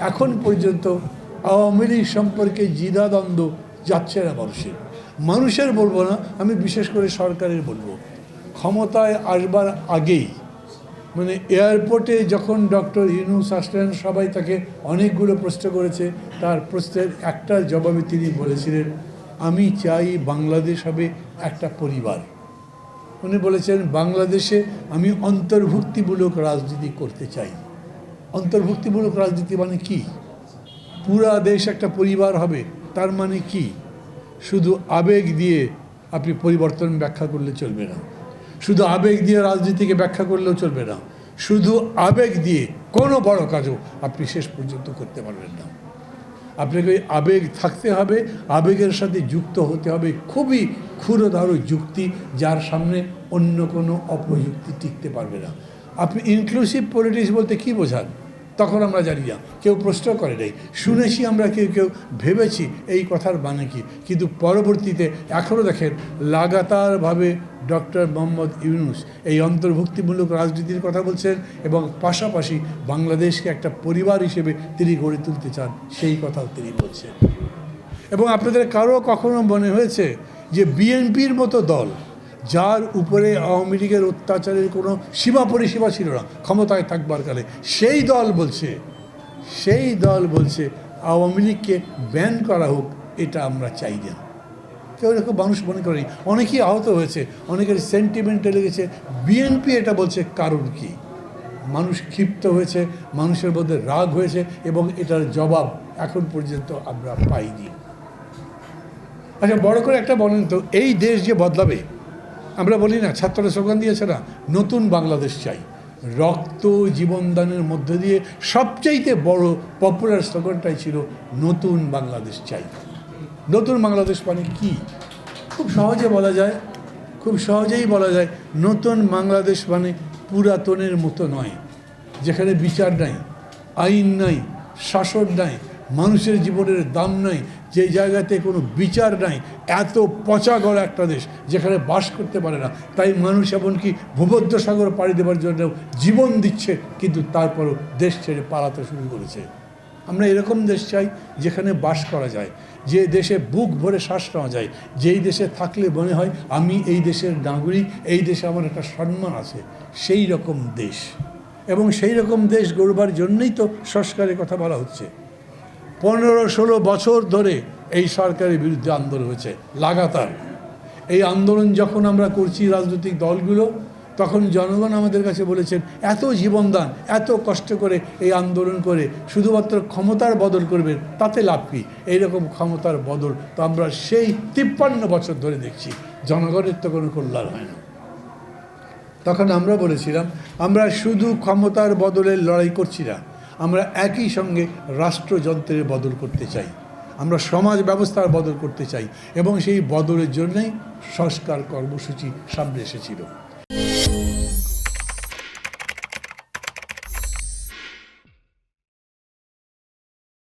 এখন পর্যন্ত আওয়ামী লীগ সম্পর্কে দ্বিধাদ্বন্দ্ব যাচ্ছে না মানুষের বলবো না, আমি বিশেষ করে সরকারের বলবো। ক্ষমতায় আসবার আগেই মানে এয়ারপোর্টে যখন ডক্টর ইউনূস আসলেন, সবাই তাকে অনেকগুলো প্রশ্ন করেছে। তার প্রশ্নের একটা জবাবে তিনি বলেছিলেন, আমি চাই বাংলাদেশ হবে একটা পরিবার। উনি বলেছেন, বাংলাদেশে আমি অন্তর্ভুক্তিমূলক রাজনীতি করতে চাই। অন্তর্ভুক্তিমূলক রাজনীতি মানে কি? পুরা দেশ একটা পরিবার হবে, তার মানে কি? শুধু আবেগ দিয়ে আপনি পরিবর্তন ব্যাখ্যা করলে চলবে না, শুধু আবেগ দিয়ে রাজনীতিকে ব্যাখ্যা করলেও চলবে না, শুধু আবেগ দিয়ে কোনো বড় কাজও আপনি শেষ পর্যন্ত করতে পারবেন না। আপনাকে ওই আবেগ থাকতে হবে, আবেগের সাথে যুক্ত হতে হবে খুবই ক্ষুরধারু যুক্তি, যার সামনে অন্য কোনো অপযুক্তি টিকতে পারবে না। আপনি ইনক্লুসিভ পলিটিক্স বলতে কী বোঝান? তখন আমরা জানি না, কেউ প্রশ্ন করে নাই, শুনেছি আমরা, কেউ ভেবেছি এই কথার মানে কি। কিন্তু পরবর্তীতে এখনও দেখেন লাগাতারভাবে ডক্টর মোহাম্মদ ইউনূস এই অন্তর্ভুক্তিমূলক রাজনীতির কথা বলছেন এবং পাশাপাশি বাংলাদেশকে একটা পরিবার হিসেবে তিনি গড়ে তুলতে চান, সেই কথাও তিনি বলছেন। এবং আপনাদের কারো কখনো মনে হয়েছে যে বিএনপির মতো দল, যার উপরে আওয়ামী লীগের অত্যাচারের কোনো সীমা পরিসীমা ছিল না ক্ষমতায় থাকবার কালে, সেই দল বলছে আওয়ামী লীগকে ব্যান করা হোক, এটা আমরা চাই না। কেউ এরকম মানুষ মনে করেনি, অনেকেই আহত হয়েছে, অনেকের সেন্টিমেন্টে লেগেছে। বিএনপি এটা বলছে, কারণ কি? মানুষ ক্ষিপ্ত হয়েছে, মানুষের মধ্যে রাগ হয়েছে এবং এটার জবাব এখন পর্যন্ত আমরা পাইনি। আচ্ছা, বড় করে একটা বলেন তো, এই দেশ যে বদলাবে, আমরা বলি না, ছাত্ররা স্লোগান দিয়েছে না, নতুন বাংলাদেশ চাই। রক্ত জীবনদানের মধ্য দিয়ে সবচাইতে বড় পপুলার স্লোগানটাই ছিল নতুন বাংলাদেশ চাই। নতুন বাংলাদেশ মানে কি? খুব সহজেই বলা যায় নতুন বাংলাদেশ মানে পুরাতনের মতো নয়, যেখানে বিচার নাই, আইন নাই, শাসন নাই, মানুষের জীবনের দাম নাই, যে জায়গাতে কোনো বিচার নাই, এত পচা গড়া একটা দেশ যেখানে বাস করতে পারে না। তাই মানুষ এমনকি ভূমধ্যসাগর পাড়ি দেওয়ার জন্য জীবন দিচ্ছে, কিন্তু তারপরও দেশ ছেড়ে পালাতে শুরু করেছে। আমরা এরকম দেশ চাই যেখানে বাস করা যায়, যে দেশে বুক ভরে শ্বাস নেওয়া যায়, যেই দেশে থাকলে মনে হয় আমি এই দেশের নাগরিক, এই দেশে আমার একটা সম্মান আছে, সেই রকম দেশ। এবং সেই রকম দেশ গড়বার জন্যই তো সংস্কারের কথা বলা হচ্ছে। 15-16 বছর ধরে এই সরকারের বিরুদ্ধে আন্দোলন হয়েছে লাগাতার। এই আন্দোলন যখন আমরা করছি রাজনৈতিক দলগুলো, তখন জনগণ আমাদের কাছে বলেছেন, এত জীবনদান, এত কষ্ট করে এই আন্দোলন করে শুধুমাত্র ক্ষমতার বদল করবেন, তাতে লাভ কি? এইরকম ক্ষমতার বদল তো আমরা সেই 53 বছর ধরে দেখছি, জনগণের তো কোনো কল্যাণ হয় না। তখন আমরা বলেছিলাম, আমরা শুধু ক্ষমতার বদলের লড়াই করছি না, আমরা একই সঙ্গে রাষ্ট্রযন্ত্রের বদল করতে চাই, আমরা সমাজ ব্যবস্থার বদল করতে চাই, এবং সেই বদলের জন্যই সংস্কার কর্মসূচি সামনে এসেছিল।